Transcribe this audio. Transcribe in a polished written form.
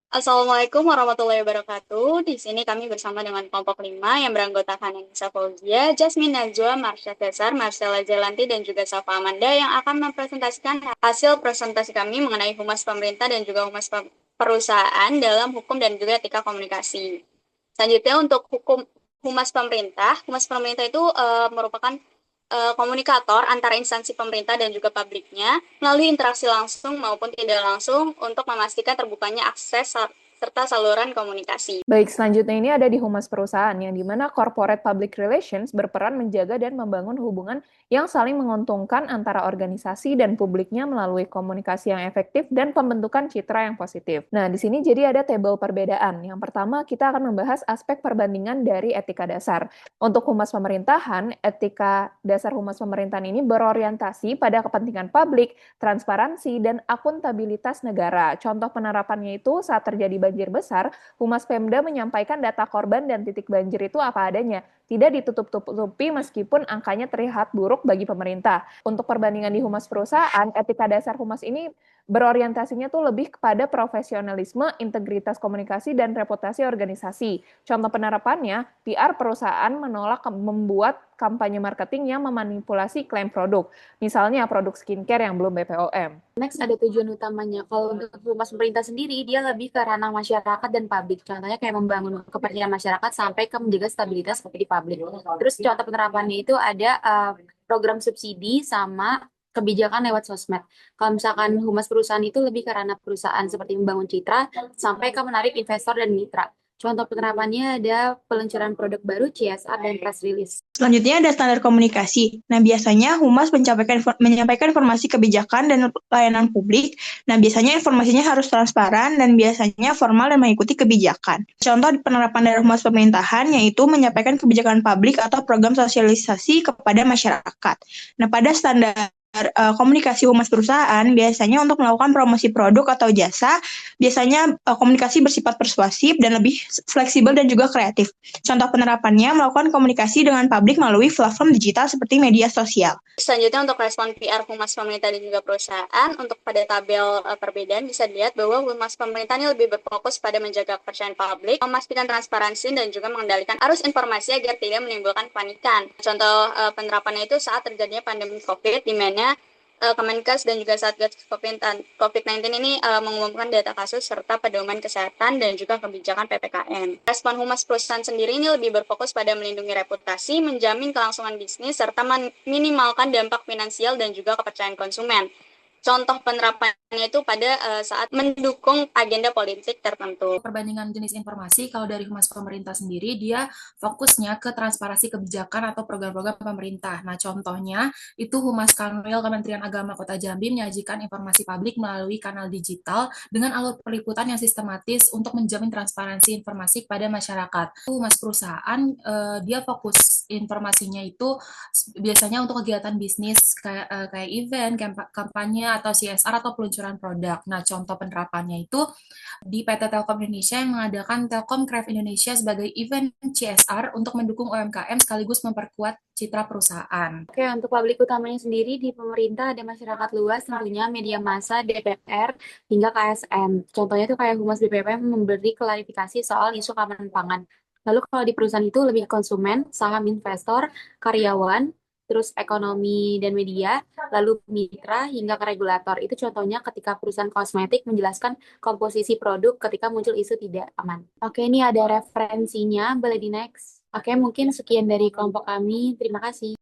Assalamualaikum warahmatullahi wabarakatuh. Di sini kami bersama dengan kelompok 5 yang beranggotakan Anissa Fauzia, Jasmine Najwa, Marsha Cesar, Marcella Jalanti, dan juga Safa Amanda yang akan mempresentasikan hasil presentasi kami mengenai humas pemerintah dan juga perusahaan dalam hukum dan juga etika komunikasi. Selanjutnya untuk humas pemerintah itu merupakan komunikator antara instansi pemerintah dan juga publiknya melalui interaksi langsung maupun tidak langsung untuk memastikan terbukanya akses serta saluran komunikasi. Baik, selanjutnya ini ada di humas perusahaan, yang dimana corporate public relations berperan menjaga dan membangun hubungan yang saling menguntungkan antara organisasi dan publiknya melalui komunikasi yang efektif dan pembentukan citra yang positif. Nah, di sini jadi ada tabel perbedaan. Yang pertama, kita akan membahas aspek perbandingan dari etika dasar. Untuk humas pemerintahan, etika dasar humas pemerintahan ini berorientasi pada kepentingan publik, transparansi, dan akuntabilitas negara. Contoh penerapannya itu saat terjadi banjir besar, Humas Pemda menyampaikan data korban dan titik banjir itu apa adanya, tidak ditutup-tutupi meskipun angkanya terlihat buruk bagi pemerintah. Untuk perbandingan di humas perusahaan, etika dasar humas ini berorientasinya tuh lebih kepada profesionalisme, integritas komunikasi, dan reputasi organisasi. Contoh penerapannya, PR perusahaan menolak membuat kampanye marketing yang memanipulasi klaim produk. Misalnya produk skincare yang belum BPOM. Next ada tujuan utamanya. Kalau untuk humas pemerintah sendiri, dia lebih ke ranah masyarakat dan publik. Contohnya kayak membangun kepercayaan masyarakat sampai ke menjaga stabilitas seperti di publik. Terus contoh penerapannya itu ada program subsidi sama kebijakan lewat sosmed. Kalau misalkan humas perusahaan itu lebih ke ranah perusahaan seperti membangun citra sampai ke menarik investor dan mitra. Contoh penerapannya ada peluncuran produk baru, CSR, dan press release. Selanjutnya ada standar komunikasi. Nah, biasanya humas menyampaikan informasi kebijakan dan layanan publik. Nah, biasanya informasinya harus transparan dan biasanya formal dan mengikuti kebijakan. Contoh penerapan dari humas pemerintahan yaitu menyampaikan kebijakan publik atau program sosialisasi kepada masyarakat. Nah, pada standar komunikasi humas perusahaan biasanya untuk melakukan promosi produk atau jasa, biasanya komunikasi bersifat persuasif dan lebih fleksibel dan juga kreatif. Contoh penerapannya melakukan komunikasi dengan publik melalui platform digital seperti media sosial. Selanjutnya untuk respon PR humas pemerintah dan juga perusahaan, untuk pada tabel perbedaan bisa dilihat bahwa humas pemerintah ini lebih berfokus pada menjaga kepercayaan publik, memastikan transparansi dan juga mengendalikan arus informasi agar tidak menimbulkan kepanikan. Contoh penerapannya itu saat terjadinya pandemi COVID, di mana Kemenkes dan juga Satgas COVID-19 ini mengumumkan data kasus serta pedoman kesehatan dan juga kebijakan PPKM. Respon humas perusahaan sendiri ini lebih berfokus pada melindungi reputasi, menjamin kelangsungan bisnis, serta minimalkan dampak finansial dan juga kepercayaan konsumen. Contoh penerapannya itu pada saat mendukung agenda politik tertentu. Perbandingan jenis informasi, kalau dari humas pemerintah sendiri, dia fokusnya ke transparansi kebijakan atau program-program pemerintah. Nah, contohnya itu Humas Kanwil Kementerian Agama Kota Jambi menyajikan informasi publik melalui kanal digital dengan alur peliputan yang sistematis untuk menjamin transparansi informasi kepada masyarakat. Humas perusahaan, dia fokus informasinya itu biasanya untuk kegiatan bisnis kayak event, kampanye, atau CSR atau peluncuran produk. Nah, contoh penerapannya itu di PT Telkom Indonesia yang mengadakan Telkom Craft Indonesia sebagai event CSR untuk mendukung UMKM sekaligus memperkuat citra perusahaan. Oke, untuk publik utamanya sendiri di pemerintah ada masyarakat luas, tentunya media massa, DPR, hingga KSN. Contohnya itu kayak Humas BPPM memberi klarifikasi soal isu keamanan pangan. Lalu kalau di perusahaan itu lebih konsumen, saham investor, karyawan, terus ekonomi dan media, lalu mitra hingga ke regulator. Itu contohnya ketika perusahaan kosmetik menjelaskan komposisi produk ketika muncul isu tidak aman. Oke, ini ada referensinya, boleh di next. Oke, mungkin sekian dari kelompok kami. Terima kasih.